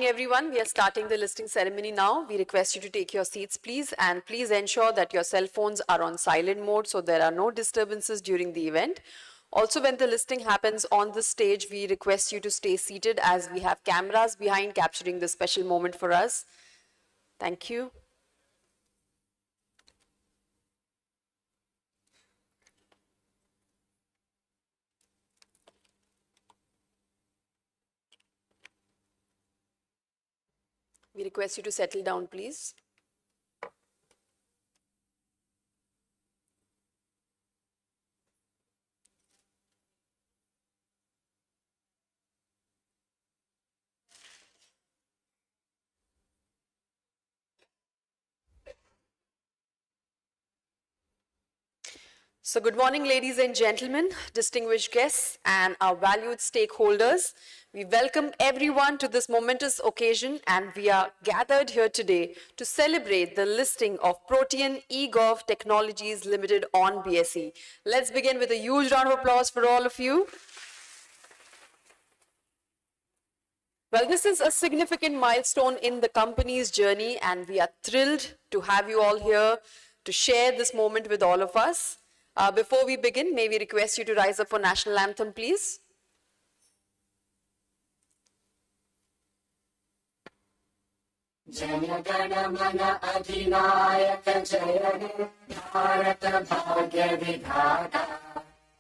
Everyone, we are starting the listing ceremony now. We request you to take your seats, please, and please ensure that your cell phones are on silent mode so there are no disturbances during the event. Also, when the listing happens on the stage, we request you to stay seated as we have cameras behind capturing this special moment for us. Thank you. We request you to settle down, please. So good morning, ladies and gentlemen, distinguished guests, and our valued stakeholders. We welcome everyone to this momentous occasion, and we are gathered here today to celebrate the listing of PROTEAN eGOV Technologies Limited on BSE. Let's begin with a huge round of applause for all of you. Well, this is a significant milestone in the company's journey, and we are thrilled to have you all here to share this moment with all of us. Before we begin, may we request you to rise up for national anthem, please. Jaya Gana Mana Adhinayaka Jaya He Bharata Bhagya Vidhata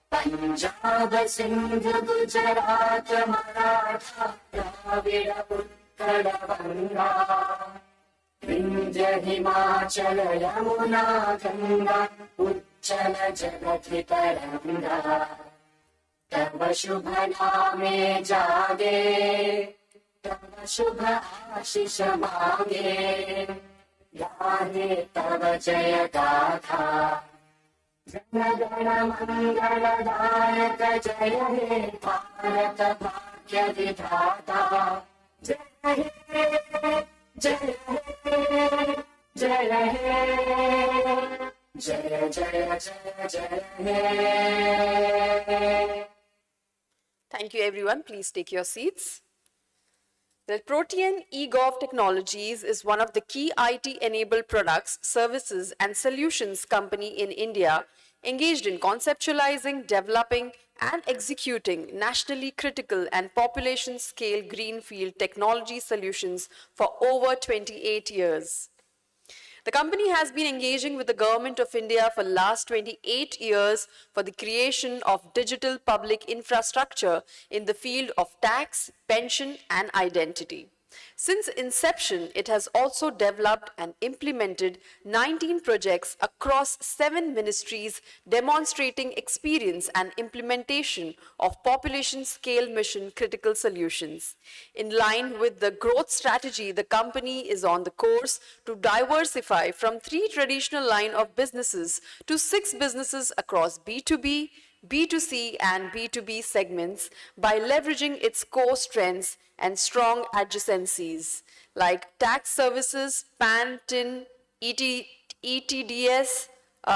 Punjab Sindhu Gujarat Maratha Dravida Uttara Vanga Vindhya Himachala Yamuna Ganga Uchala Jagati Taranga Tava Shubha Name Jage Tava Shubha Ashish Mange Gahe Tava Jaya Gatha Jana Gana Mangala Dayaka Jaya He Bharata Bhagya Vidhata Jaya He Jaya He Jaya He Jaya Jaya Jaya Jaya He. Thank you, everyone. Please take your seats. The PROTEAN eGOV Technologies is one of the key IT-enabled products, services, and solutions company in India engaged in conceptualizing, developing, and executing nationally critical and population-scale greenfield technology solutions for over 28 years. The company has been engaging with the Government of India for the last 28 years for the creation of digital public infrastructure in the field of tax, pension, and identity. Since inception, it has also developed and implemented 19 projects across 7 ministries, demonstrating experience and implementation of population-scale mission critical solutions. In line with the growth strategy, the company is on the course to diversify from 3 traditional line of businesses to 6 businesses across B2B, B2C and B2B segments by leveraging its core strengths and strong adjacencies like tax services, PAN, TIN, ETDS,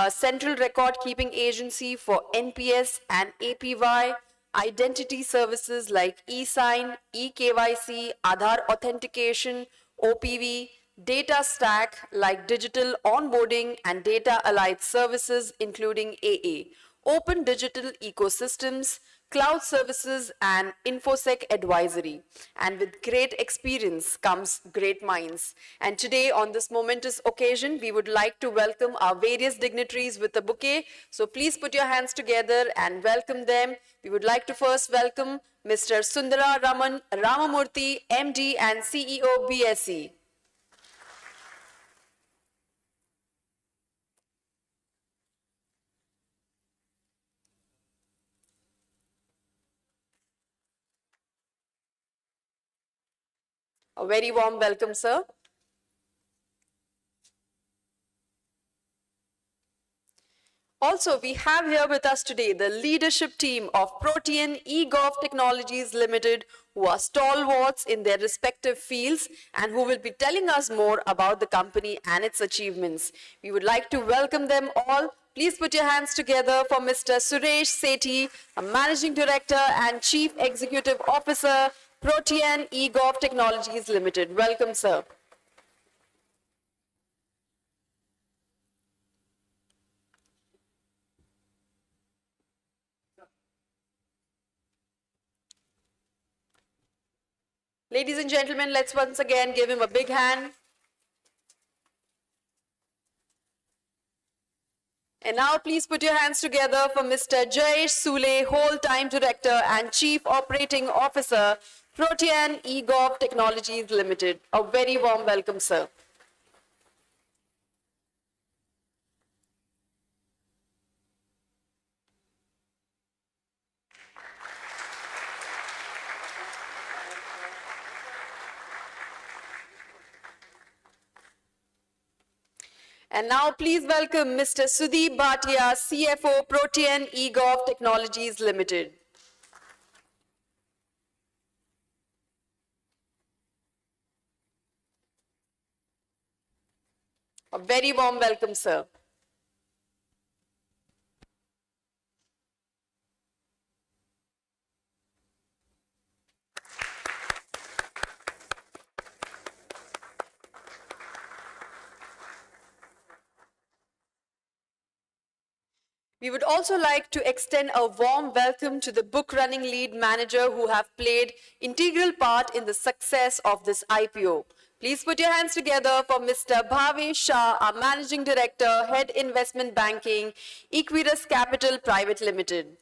Central Record Keeping Agency for NPS and APY, identity services like eSign, eKYC, Aadhaar authentication, OPV, data stack like digital onboarding and data allied services including AA, open digital ecosystems, cloud services, and InfoSec advisory. And with great experience comes great minds. And today, on this momentous occasion, we would like to welcome our various dignitaries with a bouquet. So please put your hands together and welcome them. We would like to first welcome Mr. Sundara Raman Ramamurthy, MD and CEO, BSE. A very warm welcome, sir. Also, we have here with us today the leadership team of PROTEAN eGOV Technologies Limited, who are stalwarts in their respective fields and who will be telling us more about the company and its achievements. We would like to welcome them all. Please put your hands together for Mr. Suresh Sethi, a Managing Director and Chief Executive Officer, PROTEAN eGOV Technologies Limited. Welcome, sir. Ladies and gentlemen, let's once again give him a big hand. And now please put your hands together for Mr. Jayesh Sule, Whole-Time Director and Chief Operating Officer, PROTEAN eGOV Technologies Limited. A very warm welcome, sir. And now please welcome Mr. Sudeep Bhatia, CFO, PROTEAN eGOV Technologies Limited. A very warm welcome, sir. We would also like to extend a warm welcome to the book running lead manager who have played integral part in the success of this IPO. Please put your hands together for Mr. Bhavesh Shah, our Managing Director, Head Investment Banking, Equirus Capital Private Limited.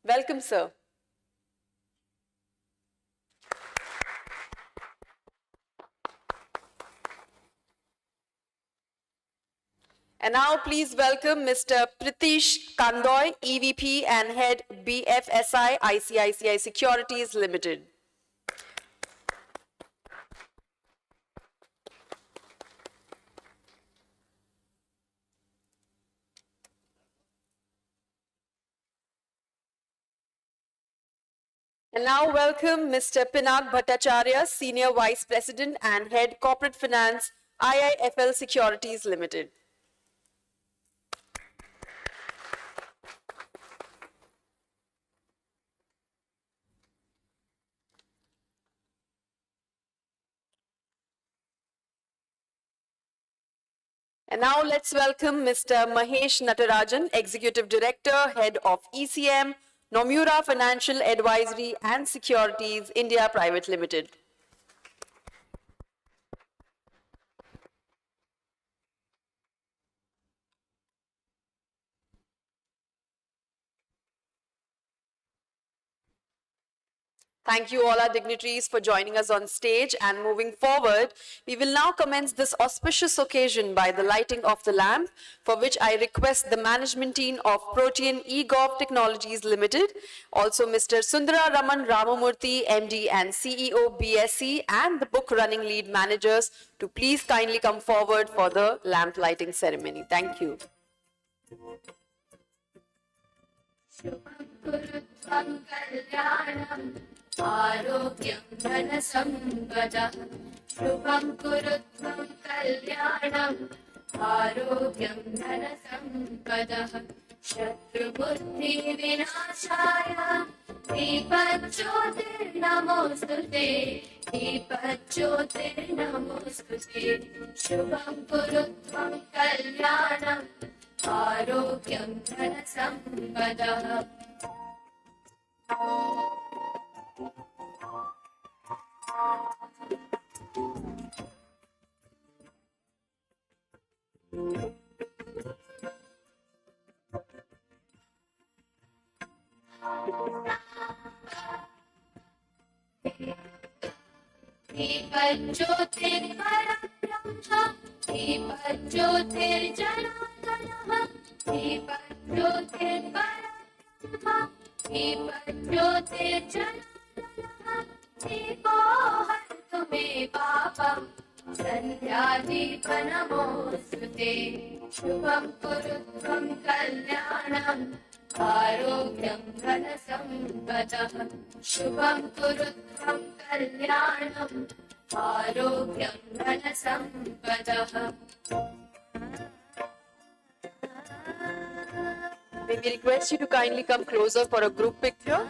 Welcome, sir. And now please welcome Mr. Pritish Kandoy, EVP and Head BFSI ICICI Securities Limited. And now welcome Mr. Pinak Bhattacharya, Senior Vice President and Head Corporate Finance, IIFL Securities Limited. And now let's welcome Mr. Mahesh Natarajan, Executive Director, Head of ECM, Nomura Financial Advisory and Securities, India Private Limited. Thank you all our dignitaries for joining us on stage, and moving forward, we will now commence this auspicious occasion by the lighting of the lamp, for which I request the management team of PROTEAN eGOV Technologies Limited, also Mr. Sundara Raman Ramamurthy, MD and CEO BSE, and the book running lead managers to please kindly come forward for the lamp lighting ceremony. Thank you. आरोग्यं धनसम्पदः शुभं कुरु त्वं कल्याणम् आरोग्यं धनसम्पदः शत्रुबुद्धिविनाशाय दीपज्योतिर्नमोऽस्तुते दीपज्योतिर्नमोऽस्तुते शुभं कुरु त्वं कल्याणम् आरोग्यं धनसम्पदः दीपज्योतिर्परब्रह्म दीपज्योतिर्जनार्दनः दीपज्योतिर्परब्रह्म दीपज्योतिर्जनार्दनः दीपो हन्तु मे पापम् सन्ध्यादीपनमोऽस्तु ते शुभं कुरु त्वं कल्याणम् आरोग्यं धनसम्पदः शुभं कुरु त्वं कल्याणम् आरोग्यं धनसम्पदः May we request you to kindly come closer for a group picture?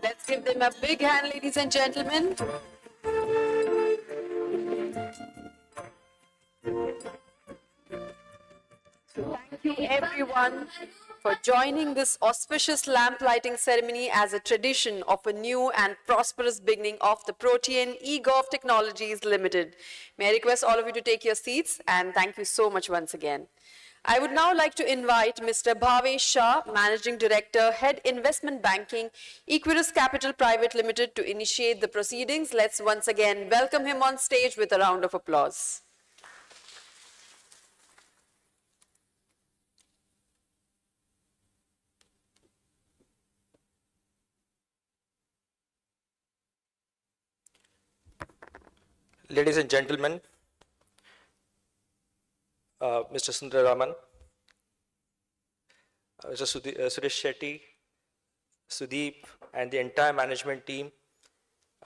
Let's give them a big hand, ladies and gentlemen. Thank you everyone for joining this auspicious lamp lighting ceremony as a tradition of a new and prosperous beginning of the PROTEAN eGOV Technologies Limited. May I request all of you to take your seats, and thank you so much once again. I would now like to invite Mr. Bhavesh Shah, Managing Director, Head Investment Banking, Equirus Capital Private Limited, to initiate the proceedings. Let's once again welcome him on stage with a round of applause. Ladies and gentlemen, Mr. Sundararaman, Mr. Suresh Shetty, Sudeep, and the entire management team,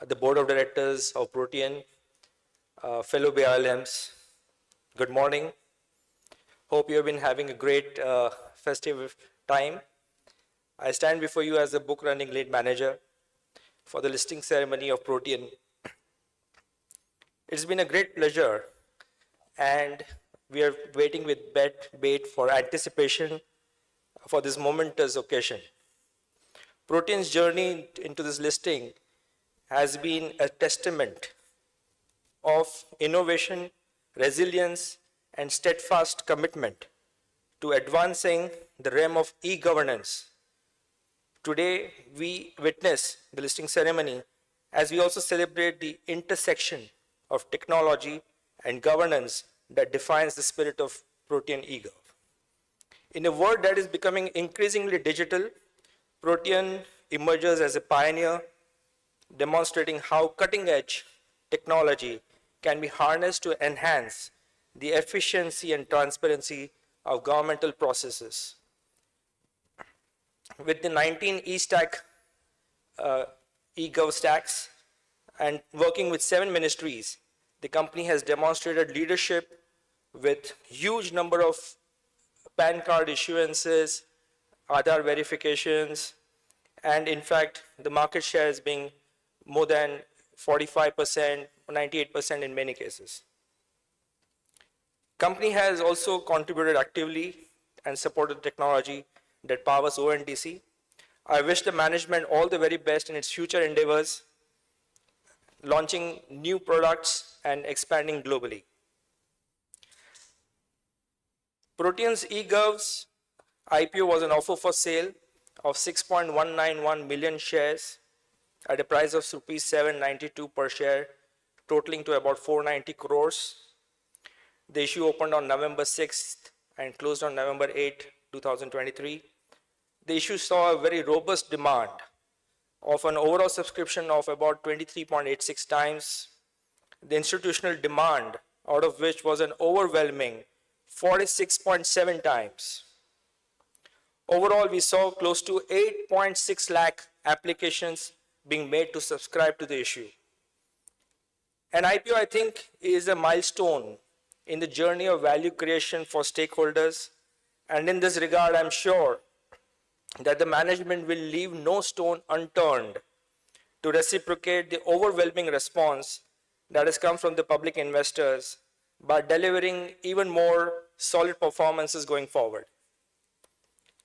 the board of directors of PROTEAN, fellow BRLMs, good morning. Hope you have been having a great festive time. I stand before you as the book running lead manager for the listing ceremony of PROTEAN. It's been a great pleasure, and we are waiting with bated for anticipation for this momentous occasion. PROTEAN's journey into this listing has been a testament of innovation, resilience, and steadfast commitment to advancing the realm of e-governance. Today, we witness the listing ceremony as we also celebrate the intersection of technology and governance that defines the spirit of PROTEAN eGOV. In a world that is becoming increasingly digital, PROTEAN emerges as a pioneer, demonstrating how cutting-edge technology can be harnessed to enhance the efficiency and transparency of governmental processes. With the 19 e-stack eGov stacks and working with 7 ministries, the company has demonstrated leadership with huge number of PAN card issuances, Aadhaar verifications, and in fact, the market share is being more than 45%, 98% in many cases. Company has also contributed actively and supported technology that powers ONDC. I wish the management all the very best in its future endeavors, launching new products and expanding globally. PROTEAN's eGov's IPO was an offer for sale of 6.191 million shares at a price of rupees 792 per share, totaling to about 490 crores. The issue opened on November 6th and closed on November 8, 2023. The issue saw a very robust demand of an overall subscription of about 23.86 times. The institutional demand, out of which was an overwhelming 46.7 times. Overall, we saw close to 8.6 lakh applications being made to subscribe to the issue. An IPO, I think, is a milestone in the journey of value creation for stakeholders. And in this regard, I'm sure that the management will leave no stone unturned to reciprocate the overwhelming response that has come from the public investors by delivering even more solid performances going forward.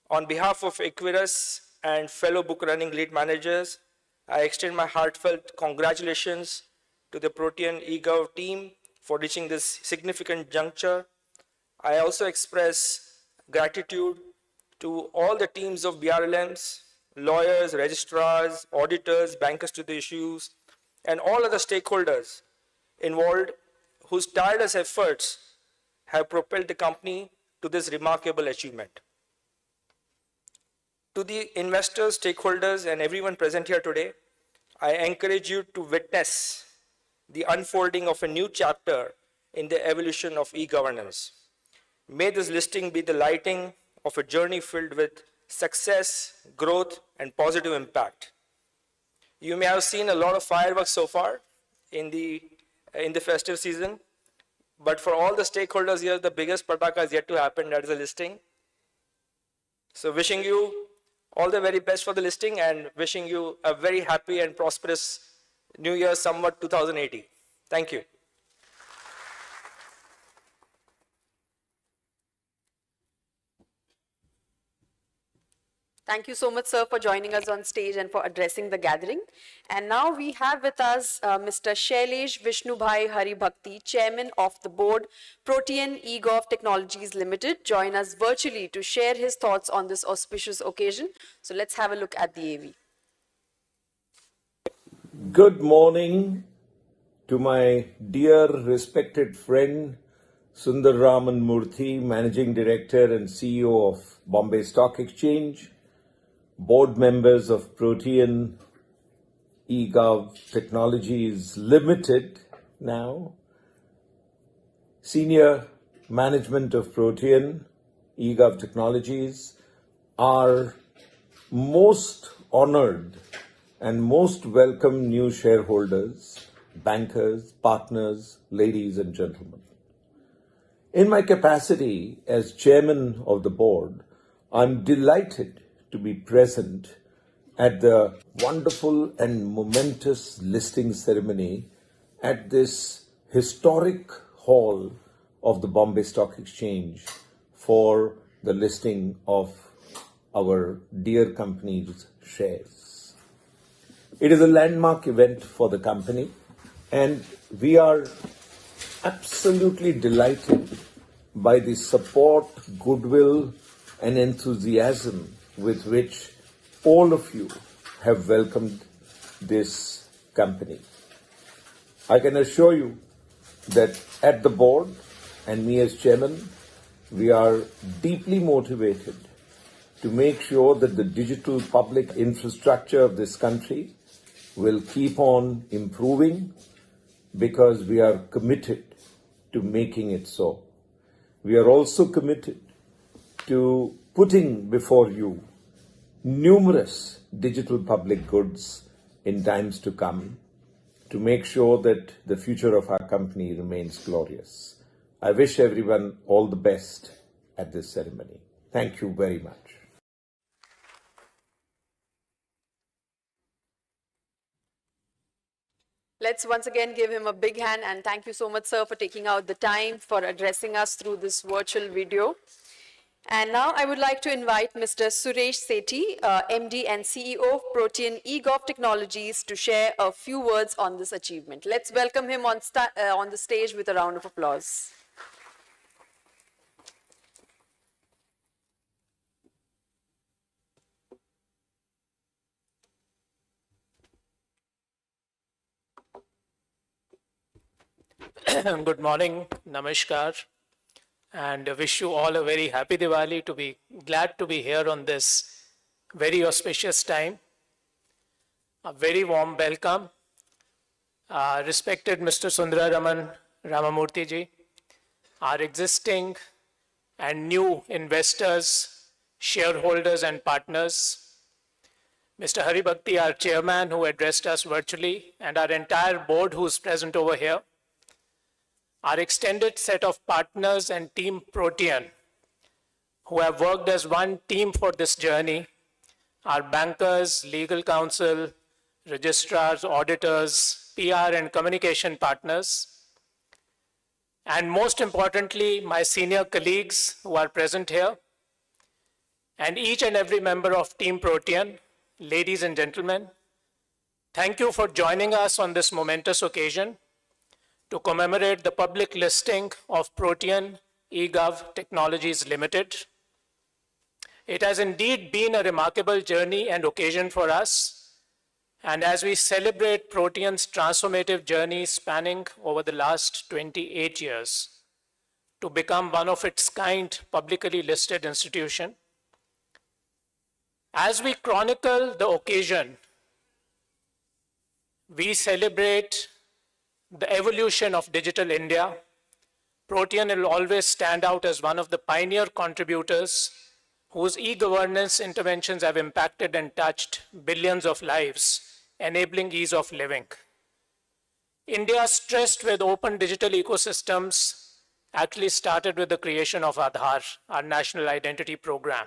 On behalf of Equirus and fellow book running lead managers, I extend my heartfelt congratulations to the PROTEAN eGOV team for reaching this significant juncture. I also express gratitude to all the teams of BRLMs, lawyers, registrars, auditors, bankers to the issues, and all other stakeholders involved whose tireless efforts have propelled the company to this remarkable achievement. To the investors, stakeholders, and everyone present here today, I encourage you to witness the unfolding of a new chapter in the evolution of e-governance. May this listing be the lighting of a journey filled with success, growth, and positive impact. You may have seen a lot of fireworks so far in the festive season, but for all the stakeholders here, the biggest pataka is yet to happen, that is a listing. So wishing you all the very best for the listing and wishing you a very happy and prosperous New Year, Samvat 2080. Thank you. Thank you so much, sir, for joining us on stage and for addressing the gathering. And now we have with us Mr. Shailesh Vishnubhai Haribhakti, Chairman of the Board, PROTEAN eGOV Technologies Limited, join us virtually to share his thoughts on this auspicious occasion. So let's have a look at the AV. Good morning to my dear respected friend Sundar Raman Murthy, Managing Director and CEO of Bombay Stock Exchange, board members of PROTEAN eGOV Technologies Limited now, senior management of PROTEAN eGOV Technologies, are most honored and most welcome new shareholders, bankers, partners, ladies and gentlemen. In my capacity as chairman of the board, I'm delighted to be present at the wonderful and momentous listing ceremony at this historic hall of the Bombay Stock Exchange for the listing of our dear company's shares. It is a landmark event for the company, and we are absolutely delighted by the support, goodwill, and enthusiasm with which all of you have welcomed this company. I can assure you that at the board and me as chairman, we are deeply motivated to make sure that the digital public infrastructure of this country will keep on improving, because we are committed to making it so. We are also committed to putting before you numerous digital public goods in times to come to make sure that the future of our company remains glorious. I wish everyone all the best at this ceremony. Thank you very much. Let's once again give him a big hand, and thank you so much, sir, for taking out the time for addressing us through this virtual video. And now I would like to invite Mr. Suresh Sethi, MD and CEO of PROTEAN eGOV Technologies, to share a few words on this achievement. Let's welcome him on the stage with a round of applause. Good morning, Namaskar, and wish you all a very happy Diwali. To be glad to be here on this very auspicious time. A very warm welcome, respected Mr. Sundara Raman Ramamurthy ji, our existing and new investors, shareholders and partners, Mr. Hari Bhakti, our chairman who addressed us virtually, and our entire board who's present over here, our extended set of partners and team PROTEAN, who have worked as one team for this journey, our bankers, legal counsel, registrars, auditors, PR and communication partners, and most importantly, my senior colleagues who are present here, and each and every member of Team Protean, ladies and gentlemen, thank you for joining us on this momentous occasion to commemorate the public listing of PROTEAN eGOV Technologies Limited. It has indeed been a remarkable journey and occasion for us. And as we celebrate PROTEAN's transformative journey spanning over the last 28 years to become one of its kind publicly listed institution, as we chronicle the occasion, we celebrate the evolution of digital India. PROTEAN will always stand out as one of the pioneer contributors whose e-governance interventions have impacted and touched billions of lives, enabling ease of living. India, stressed with open digital ecosystems, actually started with the creation of Aadhaar, our national identity program.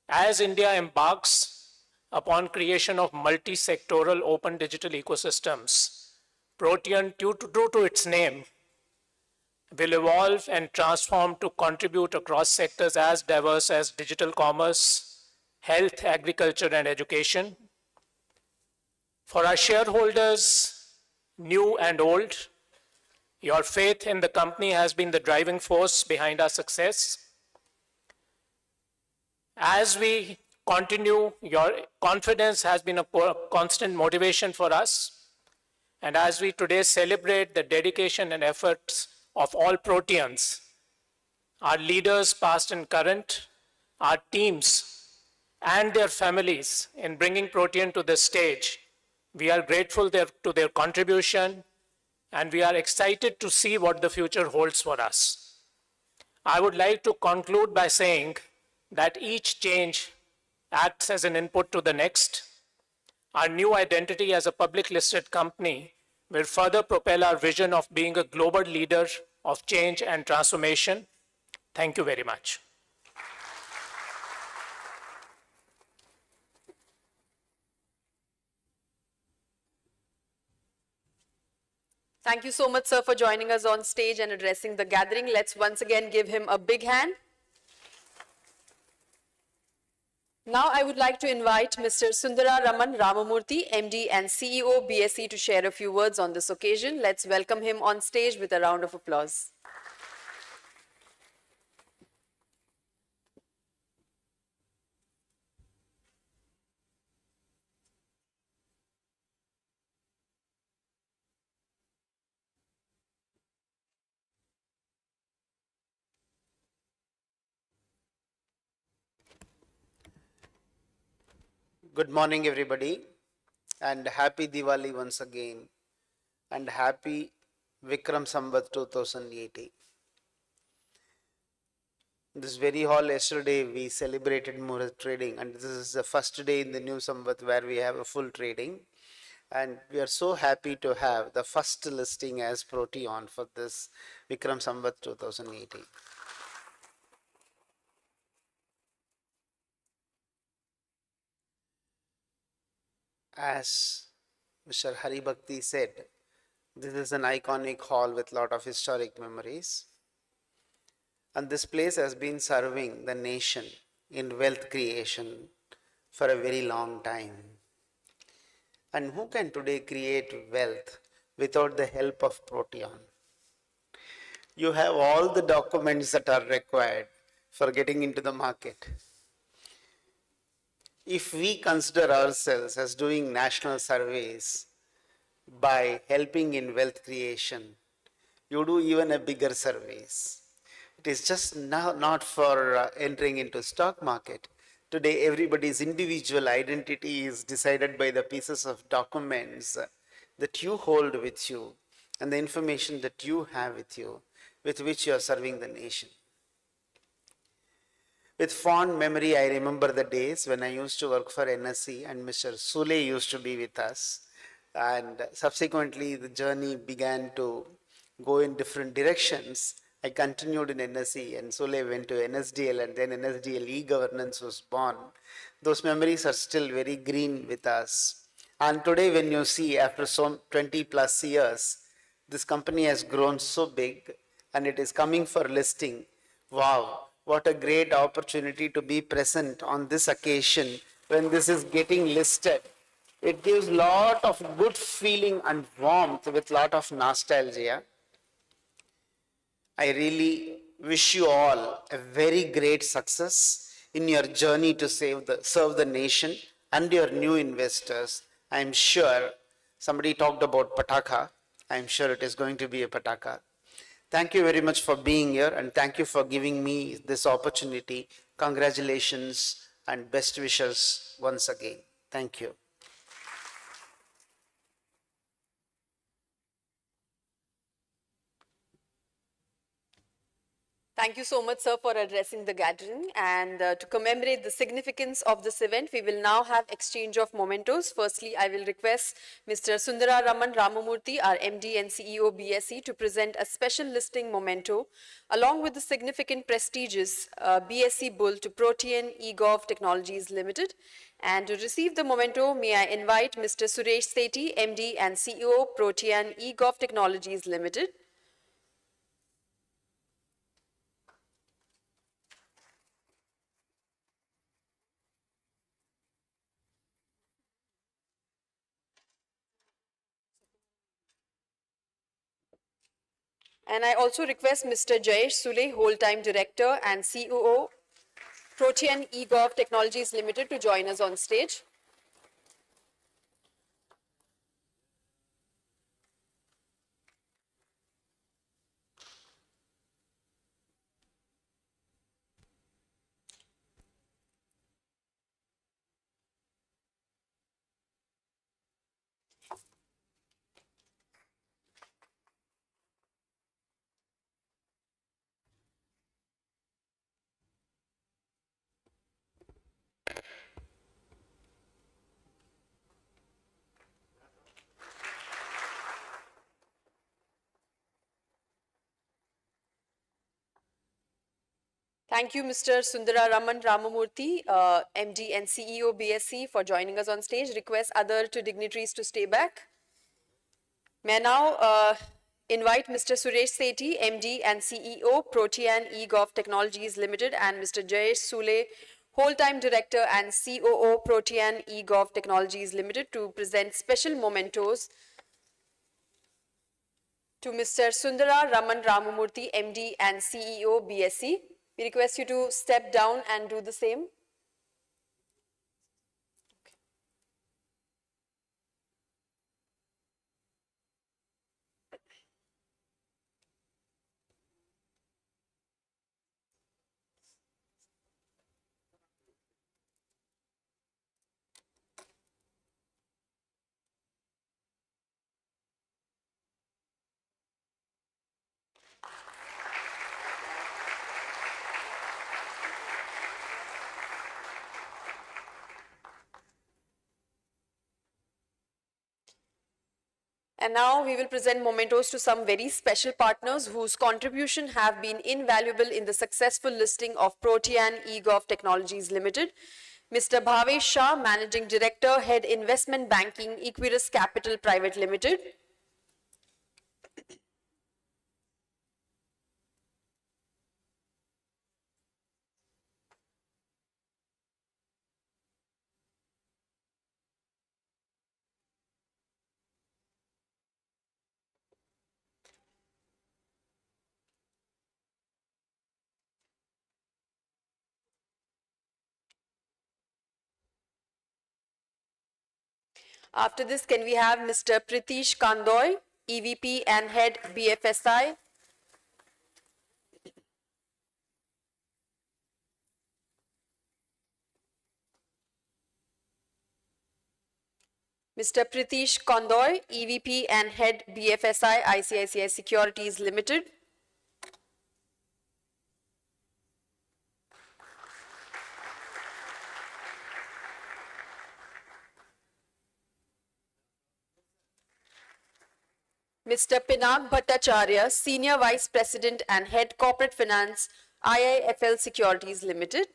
As India embarks upon creation of multi-sectoral open digital ecosystems, PROTEAN, true to its name, will evolve and transform to contribute across sectors as diverse as digital commerce, health, agriculture, and education. For our shareholders, new and old, your faith in the company has been the driving force behind our success. As we continue, your confidence has been a constant motivation for us. And as we today celebrate the dedication and efforts of all Proteans, our leaders past and current, our teams and their families in bringing PROTEAN to this stage, we are grateful to their contribution and we are excited to see what the future holds for us. I would like to conclude by saying that each change acts as an input to the next. Our new identity as a public listed company will further propel our vision of being a global leader of change and transformation. Thank you very much. Thank you so much, sir, for joining us on stage and addressing the gathering. Let's once again give him a big hand. Now I would like to invite Mr. Sundara Raman Ramamurthy, MD and CEO, BSE, to share a few words on this occasion. Let's welcome him on stage with a round of applause. Good morning, everybody, and happy Diwali once again, and happy Vikram Samvat 2080. This very hall yesterday we celebrated Muhurat trading, and this is the first day in the new Samvat where we have a full trading, and we are so happy to have the first listing as Protean for this Vikram Samvat 2080. As Mr. Hari Bhakti said, this is an iconic hall with a lot of historic memories. And this place has been serving the nation in wealth creation for a very long time. And who can today create wealth without the help of Protean? You have all the documents that are required for getting into the market. If we consider ourselves as doing national surveys by helping in wealth creation, you do even a bigger surveys. It is just not for entering into stock market. Today, everybody's individual identity is decided by the pieces of documents that you hold with you and the information that you have with you, with which you are serving the nation. With fond memory, I remember the days when I used to work for NSE and Mr. Sule used to be with us. And subsequently, the journey began to go in different directions. I continued in NSE and Sule went to NSDL and then NSDL e-governance was born. Those memories are still very green with us. And today when you see after some 20 plus years, this company has grown so big and it is coming for listing. Wow, what a great opportunity to be present on this occasion when this is getting listed. It gives lot of good feeling and warmth with lot of nostalgia. I really wish you all a very great success in your journey to serve the nation and your new investors. I'm sure somebody talked about Pataka. I'm sure it is going to be a Pataka. Thank you very much for being here and thank you for giving me this opportunity. Congratulations and best wishes once again. Thank you. Thank you so much, sir, for addressing the gathering. And to commemorate the significance of this event, we will now have exchange of mementos. Firstly, I will request Mr. Sundara Raman Ramamurthy, our MD and CEO BSE, to present a special listing memento, along with the significant prestigious BSE Bull to Protean eGov Technologies Limited. And to receive the memento, may I invite Mr. Suresh Sethi, MD and CEO, Protean eGov Technologies Limited. And I also request Mr. Jayesh Sule, Whole-Time Director and COO, Protean eGov Technologies Limited, to join us on stage. Thank you, Mr. Sundara Raman Ramamurthy, MD and CEO BSE, for joining us on stage. Request other two dignitaries to stay back. May I now invite Mr. Suresh Sethi, MD and CEO, Protean eGov Technologies Limited, and Mr. Jayesh Sule, Whole-Time Director and COO, Protean eGov Technologies Limited, to present special mementos to Mr. Sundara Raman Ramamurthy, MD and CEO BSE. We request you to step down and do the same. And now we will present mementos to some very special partners whose contribution have been invaluable in the successful listing of Protean eGov Technologies Limited. Mr. Bhavesh Shah, Managing Director, Head Investment Banking, Equirus Capital Private Limited. After this, can we have Mr. Pritish Kandoy, EVP and Head BFSI. Mr. Pritish Kandoy, EVP and Head BFSI ICICI Securities Limited. Mr. Pinak Bhattacharya, Senior Vice President and Head Corporate Finance, IIFL Securities Limited.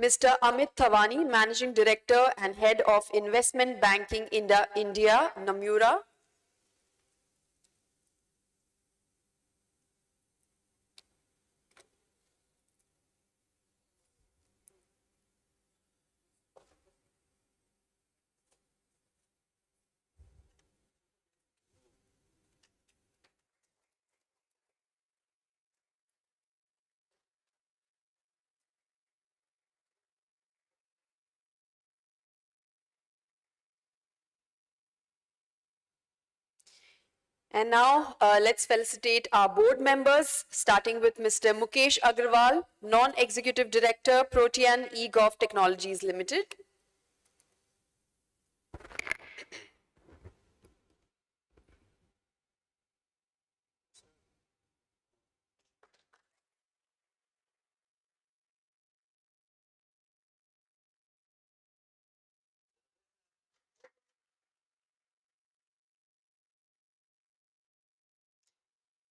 Mr. Amit Thawani, Managing Director and Head of Investment Banking India, Namura. And now let's felicitate our board members, starting with Mr. Mukesh Agrawal, Non-Executive Director, PROTEAN eGOV Technologies Limited.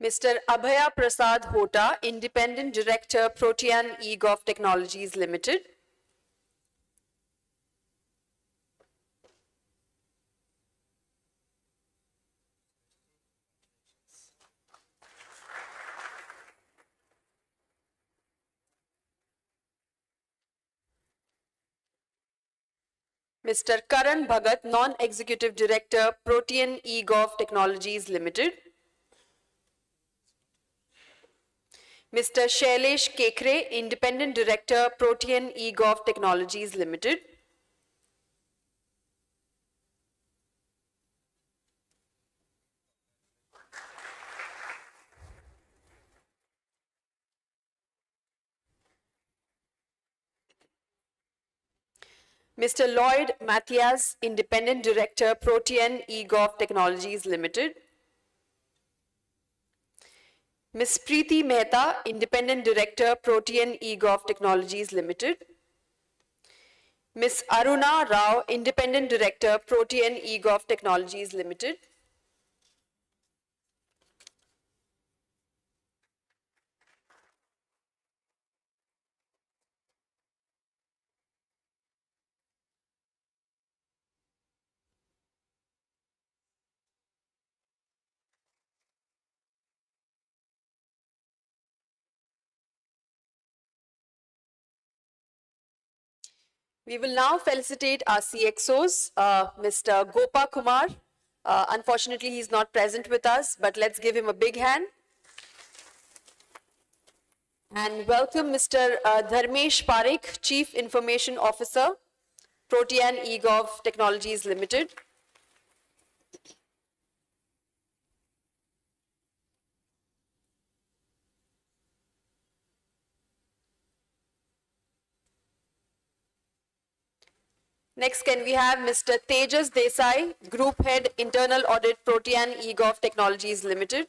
Mr. Abhaya Prasad Hota, Independent Director, PROTEAN eGOV Technologies Limited. Mr. Karan Bhagat, Non-Executive Director, PROTEAN eGOV Technologies Limited. Mr. Shailesh Kekre, Independent Director, PROTEAN eGOV Technologies Limited. Mr. Lloyd Matthias, Independent Director, PROTEAN eGOV Technologies Limited. Ms. Preeti Mehta, Independent Director, PROTEAN eGOV Technologies Limited. Ms. Aruna Rao, Independent Director, PROTEAN eGOV Technologies Limited. We will now felicitate our CXOs, Mr. Gopa Kumar. Unfortunately, he's not present with us, but let's give him a big hand. And welcome Mr. Dharmesh Parekh, Chief Information Officer, PROTEAN eGOV Technologies Limited. Next, can we have Mr. Tejas Desai, Group Head, Internal Audit, PROTEAN eGOV Technologies Limited.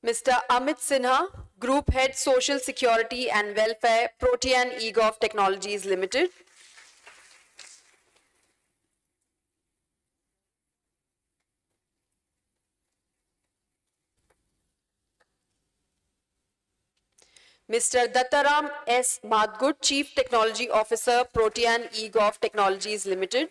Mr. Amit Sinha, Group Head, Social Security and Welfare, PROTEAN eGOV Technologies Limited. Mr. Dattaram S. Madhgut, Chief Technology Officer, PROTEAN eGOV Technologies Limited.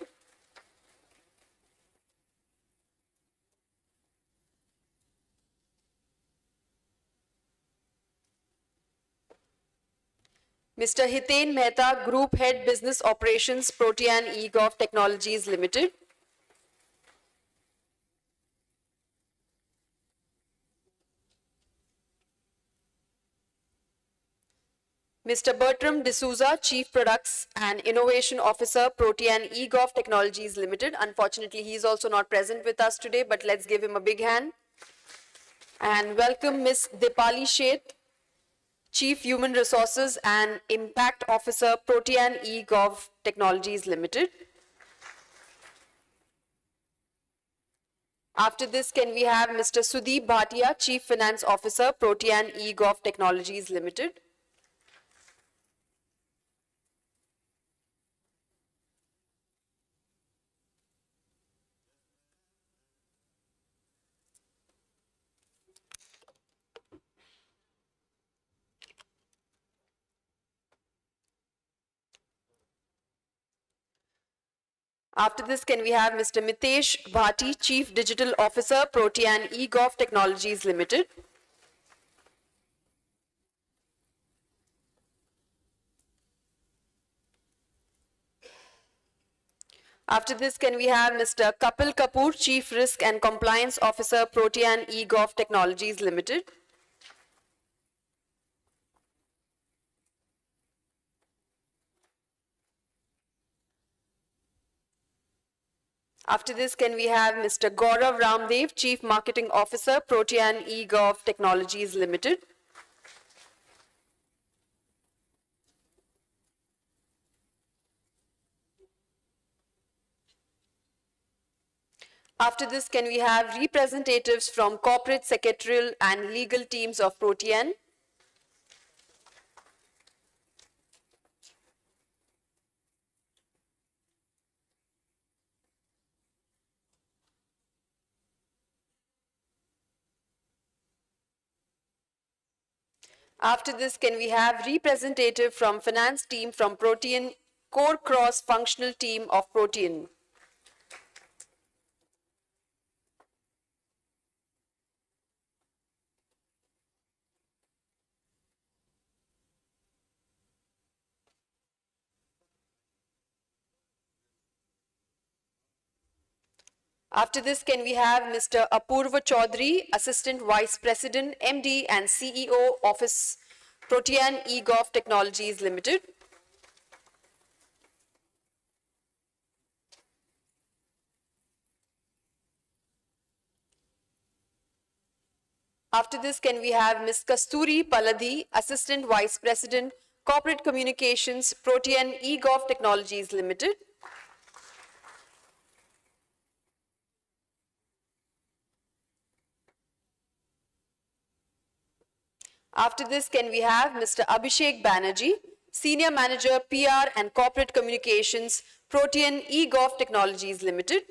Mr. Hiten Mehta, Group Head, Business Operations, PROTEAN eGOV Technologies Limited. Mr. Bertram D'Souza, Chief Products and Innovation Officer, PROTEAN eGOV Technologies Limited. Unfortunately, he is also not present with us today, but let's give him a big hand. And welcome Ms. Dipali Sheth, Chief Human Resources and Impact Officer, PROTEAN eGov Technologies Limited. After this, can we have Mr. Sudeep Bhatia, Chief Finance Officer, PROTEAN eGov Technologies Limited. After this, can we have Mr. Mitesh Bhati, Chief Digital Officer, PROTEAN eGov Technologies Limited. After this, can we have Mr. Kapil Kapoor, Chief Risk and Compliance Officer, PROTEAN eGov Technologies Limited. After this, can we have Mr. Gaurav Ramdev, Chief Marketing Officer, PROTEAN eGov Technologies Limited. After this, can we have representatives from corporate, secretarial and legal teams of PROTEAN? After this, can we have representative from finance team from PROTEAN core cross functional team of PROTEAN? After this, can we have Mr. Apurva Chaudhary, Assistant Vice President, MD and CEO, Office, PROTEAN eGov Technologies Limited. After this, can we have Ms. Kasturi Paladhi, Assistant Vice President, Corporate Communications, PROTEAN eGov Technologies Limited. After this, can we have Mr. Abhishek Banerjee, Senior Manager, PR and Corporate Communications, PROTEAN eGov Technologies Limited.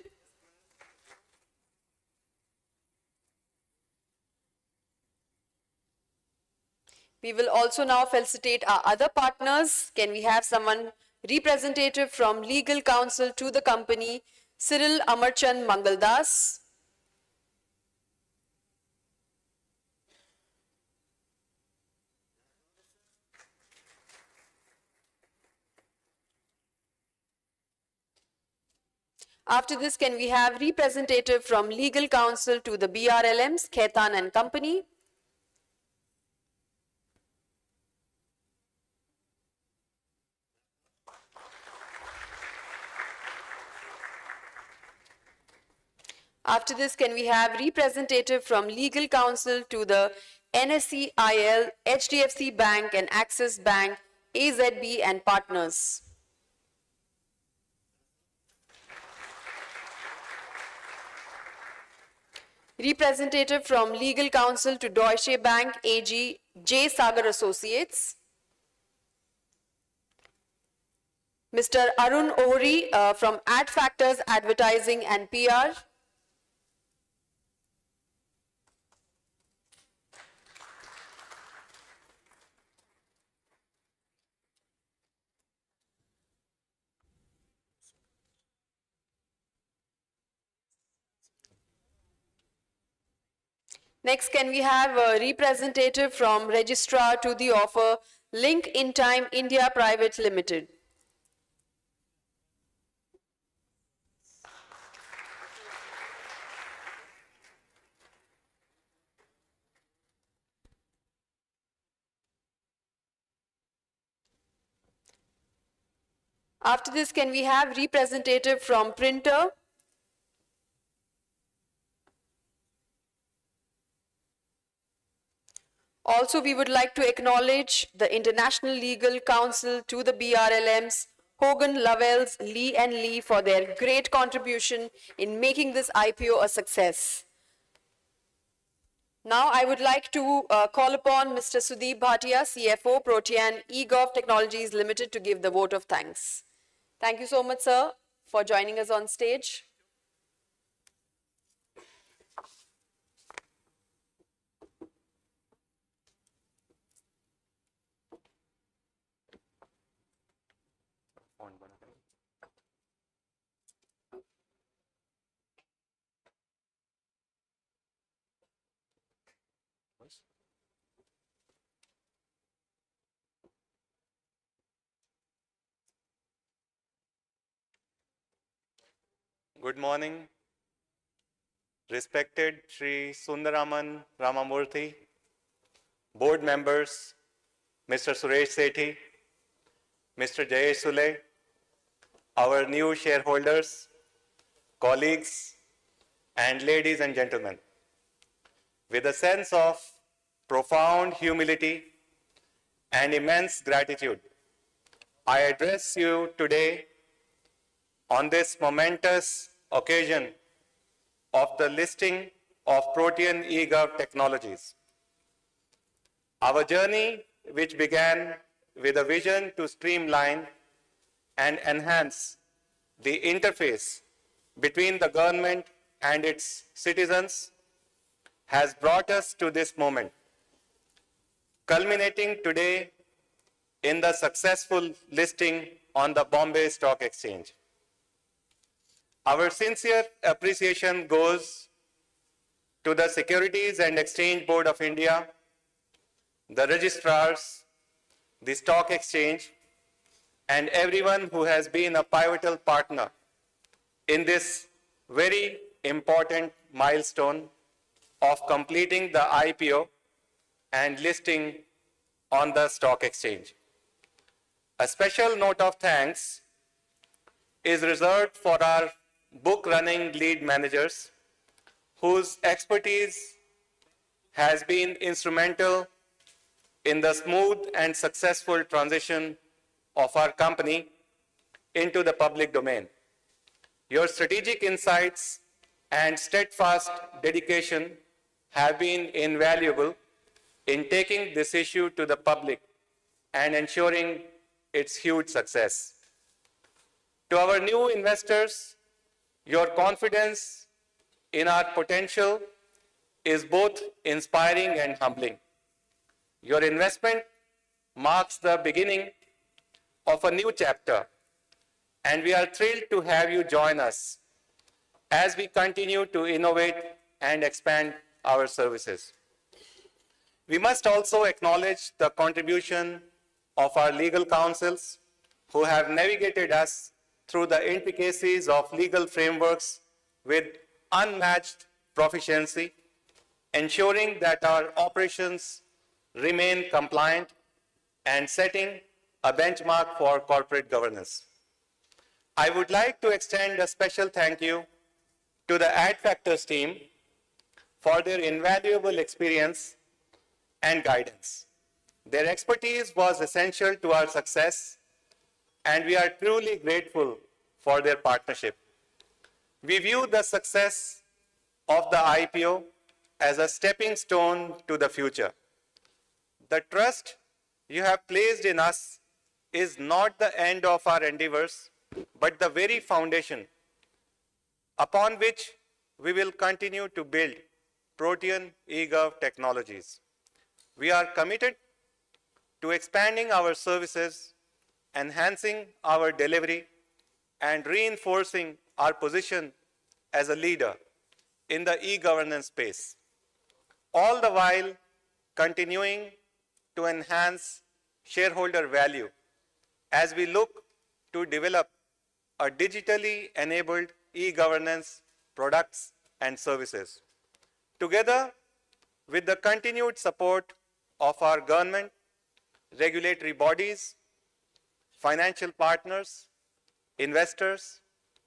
We will also now felicitate our other partners. Can we have someone representative from legal counsel to the company, Cyril Amarchand Mangaldas. After this, can we have representative from legal counsel to the BRLMs, Khaitan and Company. After this, can we have representative from legal counsel to the NSEIL, HDFC Bank and Axis Bank, AZB and partners. Representative from legal counsel to Deutsche Bank AG, J. Sagar Associates. Mr. Arun Ohri from Ad Factors Advertising and PR. Next, can we have a representative from Registrar to the offer, Link in Time India Private Limited. After this, can we have representative from Printer? Also, we would like to acknowledge the International Legal Counsel to the BRLMs, Hogan, Lovells, Lee and Lee for their great contribution in making this IPO a success. Now, I would like to call upon Mr. Sudeep Bhatia, CFO, PROTEAN eGOV Technologies Limited, to give the vote of thanks. Thank you so much, sir, for joining us on stage. Good morning, respected Sri Sundaraman Ramamurthy, board members, Mr. Suresh Sethi, Mr. Jayesh Sule, our new shareholders, colleagues, and ladies and gentlemen. With a sense of profound humility and immense gratitude, I address you today on this momentous occasion of the listing of PROTEAN eGOV Technologies. Our journey, which began with a vision to streamline and enhance the interface between the government and its citizens, has brought us to this moment, culminating today in the successful listing on the Bombay Stock Exchange. Our sincere appreciation goes to the Securities and Exchange Board of India, the registrars, the stock exchange, and everyone who has been a pivotal partner in this very important milestone of completing the IPO and listing on the stock exchange. A special note of thanks is reserved for our book running lead managers, whose expertise has been instrumental in the smooth and successful transition of our company into the public domain. Your strategic insights and steadfast dedication have been invaluable in taking this issue to the public and ensuring its huge success. To our new investors, your confidence in our potential is both inspiring and humbling. Your investment marks the beginning of a new chapter, and we are thrilled to have you join us as we continue to innovate and expand our services. We must also acknowledge the contribution of our legal counsels who have navigated us through the intricacies of legal frameworks with unmatched proficiency, ensuring that our operations remain compliant and setting a benchmark for corporate governance. I would like to extend a special thank you to the AdFactors team for their invaluable experience and guidance. Their expertise was essential to our success, and we are truly grateful for their partnership. We view the success of the IPO as a stepping stone to the future. The trust you have placed in us is not the end of our endeavors, but the very foundation upon which we will continue to build PROTEAN eGOV Technologies. We are committed to expanding our services, enhancing our delivery, and reinforcing our position as a leader in the e-governance space, all the while continuing to enhance shareholder value as we look to develop a digitally enabled e-governance products and services. Together with the continued support of our government, regulatory bodies, financial partners, investors,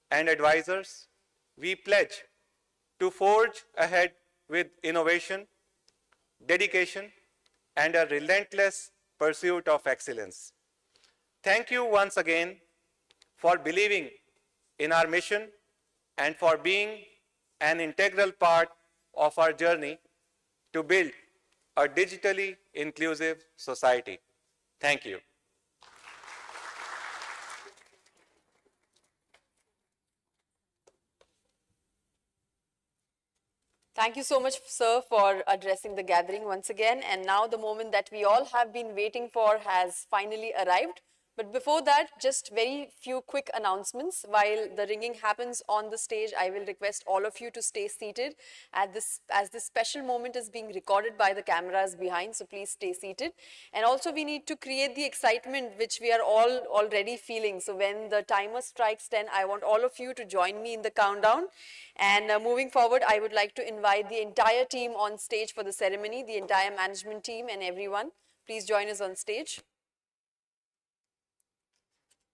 and advisors, we pledge to forge ahead with innovation, dedication, and a relentless pursuit of excellence. Thank you once again for believing in our mission and for being an integral part of our journey to build a digitally inclusive society. Thank you. Thank you so much, sir, for addressing the gathering once again. And now the moment that we all have been waiting for has finally arrived. But before that, just very few quick announcements. While the ringing happens on the stage, I will request all of you to stay seated as this special moment is being recorded by the cameras behind. So please stay seated. And also we need to create the excitement which we are all already feeling. So when the timer strikes 10, I want all of you to join me in the countdown. And moving forward, I would like to invite the entire team on stage for the ceremony, the entire management team and everyone. Please join us on stage.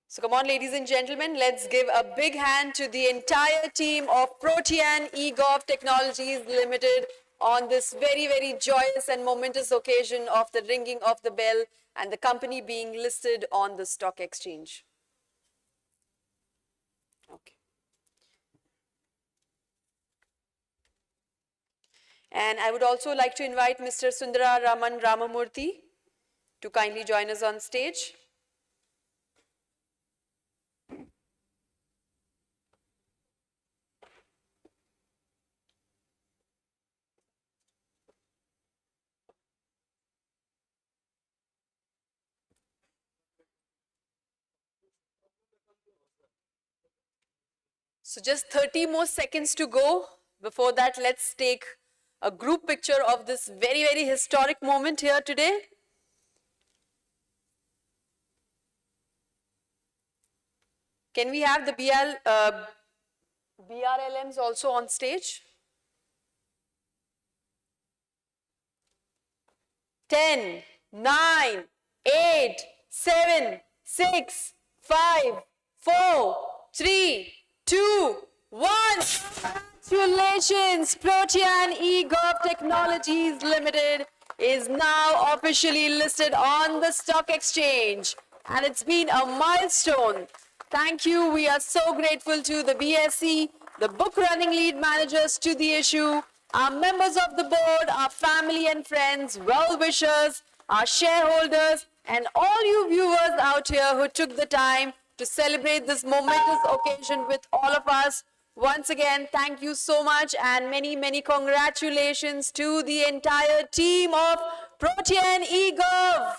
So come on, ladies and gentlemen, let's give a big hand to the entire team of PROTEAN eGOV Technologies Limited on this very, very joyous and momentous occasion of the ringing of the bell and the company being listed on the stock exchange. Okay. And I would also like to invite Mr. Sundara Raman Ramamurthy to kindly join us on stage. So just 30 more seconds to go. Before that, let's take a group picture of this very, very historic moment here today. Can we have the BRLMs also on stage? 10, 9, 8, 7, 6, 5, 4, 3, 2, 1. Congratulations! PROTEAN eGOV Technologies Limited is now officially listed on the stock exchange. And it's been a milestone. Thank you. We are so grateful to the BSE, the book running lead managers to the issue, our members of the board, our family and friends, well-wishers, our shareholders, and all you viewers out here who took the time to celebrate this momentous occasion with all of us. Once again, thank you so much and many, many congratulations to the entire team of PROTEAN eGOV.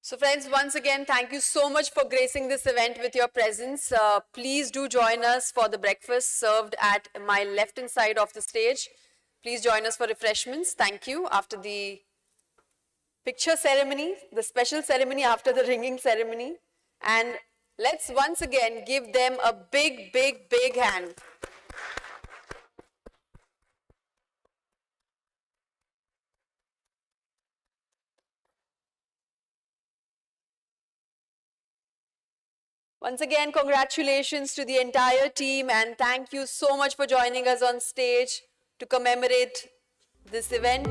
So friends, once again, thank you so much for gracing this event with your presence. Please do join us for the breakfast served at my left-hand side of the stage. Please join us for refreshments. Thank you. After the picture ceremony, the special ceremony after the ringing ceremony. And let's once again give them a big, big, big hand. Once again, congratulations to the entire team and thank you so much for joining us on stage to commemorate this event.